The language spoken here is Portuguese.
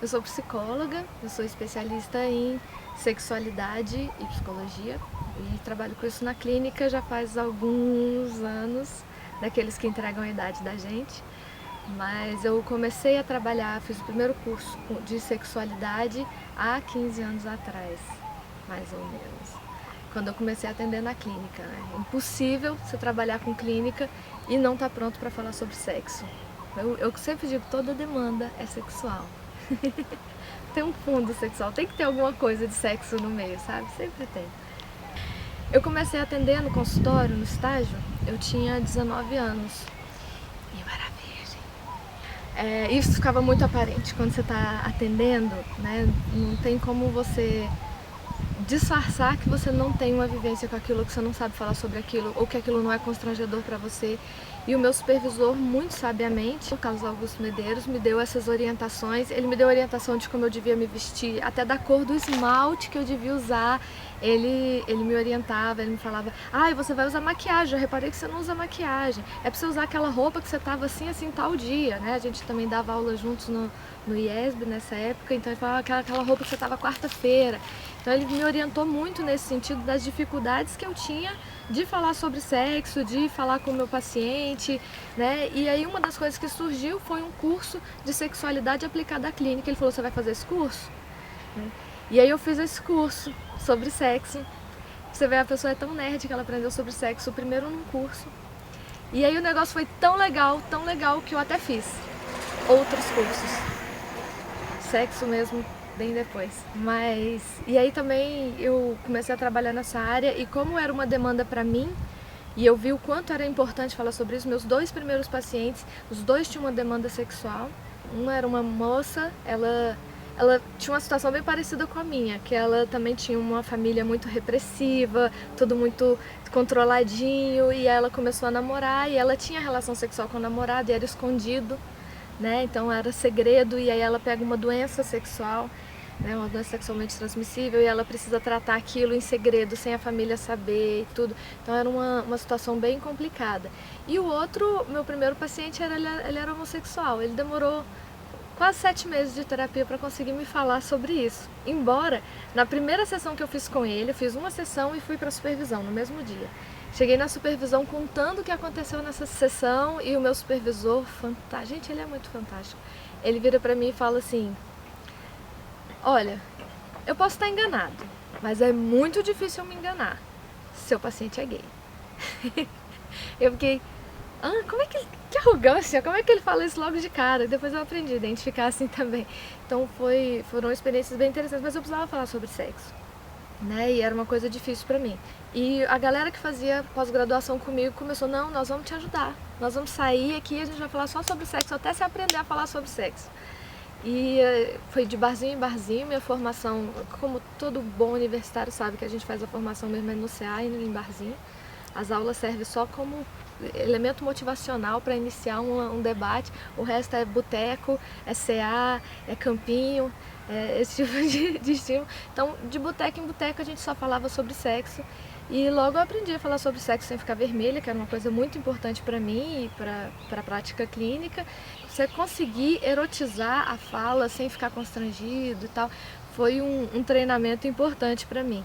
Eu sou psicóloga, eu sou especialista em sexualidade e psicologia e trabalho com isso na clínica já faz alguns anos, daqueles que entregam a idade da gente. Mas eu comecei a trabalhar, fiz o primeiro curso de sexualidade há 15 anos atrás, mais ou menos. Quando eu comecei a atender na clínica, né? É impossível você trabalhar com clínica e não estar pronto para falar sobre sexo. Eu sempre digo, toda demanda é sexual. Tem um fundo sexual, tem que ter alguma coisa de sexo no meio, sabe? Sempre tem. Eu comecei a atender no consultório, no estágio, eu tinha 19 anos. E eu era virgem. Isso ficava muito aparente quando você está atendendo, né? Não tem como você disfarçar que você não tem uma vivência com aquilo, que você não sabe falar sobre aquilo, ou que aquilo não é constrangedor para você. E o meu supervisor, muito sabiamente, o Carlos Augusto Medeiros, me deu essas orientações. Ele me deu orientação de como eu devia me vestir, até da cor do esmalte que eu devia usar. Ele me orientava, ele me falava, você vai usar maquiagem, eu reparei que você não usa maquiagem. É pra você usar aquela roupa que você tava assim, tal dia, né? A gente também dava aula juntos no IESB nessa época, então ele falava aquela roupa que você tava quarta-feira. Então ele me orientou muito nesse sentido das dificuldades que eu tinha de falar sobre sexo, de falar com o meu paciente, né? E aí uma das coisas que surgiu foi um curso de sexualidade aplicada à clínica. Ele falou, você vai fazer esse curso? E aí eu fiz esse curso sobre sexo. Você vê, a pessoa é tão nerd que ela aprendeu sobre sexo primeiro num curso. E aí o negócio foi tão legal que eu até fiz outros cursos. Sexo mesmo bem depois. E aí também eu comecei a trabalhar nessa área e como era uma demanda para mim, e eu vi o quanto era importante falar sobre isso, meus dois primeiros pacientes, os dois tinham uma demanda sexual. Uma era uma moça, ela tinha uma situação bem parecida com a minha, que ela também tinha uma família muito repressiva, tudo muito controladinho, e ela começou a namorar e ela tinha relação sexual com o namorado e era escondido, né? Então era segredo e aí ela pega uma doença sexual, né? Uma doença sexualmente transmissível e ela precisa tratar aquilo em segredo, sem a família saber e tudo. Então era uma situação bem complicada. E o outro, meu primeiro paciente, ele era homossexual. Ele demorou quase 7 meses de terapia para conseguir me falar sobre isso. Embora, na primeira sessão que eu fiz com ele, eu fiz uma sessão e fui para a supervisão no mesmo dia. Cheguei na supervisão contando o que aconteceu nessa sessão e o meu supervisor, fantástico, gente, ele é muito fantástico. Ele vira para mim e fala assim, olha, eu posso estar enganado, mas é muito difícil eu me enganar. Seu paciente é gay. Eu fiquei, como é que arrogância, como é que ele fala isso logo de cara? Depois eu aprendi a identificar assim também. Então foram experiências bem interessantes, mas eu precisava falar sobre sexo, né? E era uma coisa difícil pra mim. E a galera que fazia pós-graduação comigo começou, não, nós vamos te ajudar. Nós vamos sair aqui e a gente vai falar só sobre sexo, até você aprender a falar sobre sexo. E foi de barzinho em barzinho, minha formação, como todo bom universitário sabe que a gente faz a formação mesmo no CA e em barzinho. As aulas servem só como elemento motivacional para iniciar um debate, o resto é boteco, é CA, é campinho, esse tipo de estímulo. Então, de boteco em boteco a gente só falava sobre sexo e logo eu aprendi a falar sobre sexo sem ficar vermelha, que era uma coisa muito importante para mim e para a prática clínica. Você conseguir erotizar a fala sem ficar constrangido e tal, foi um treinamento importante para mim.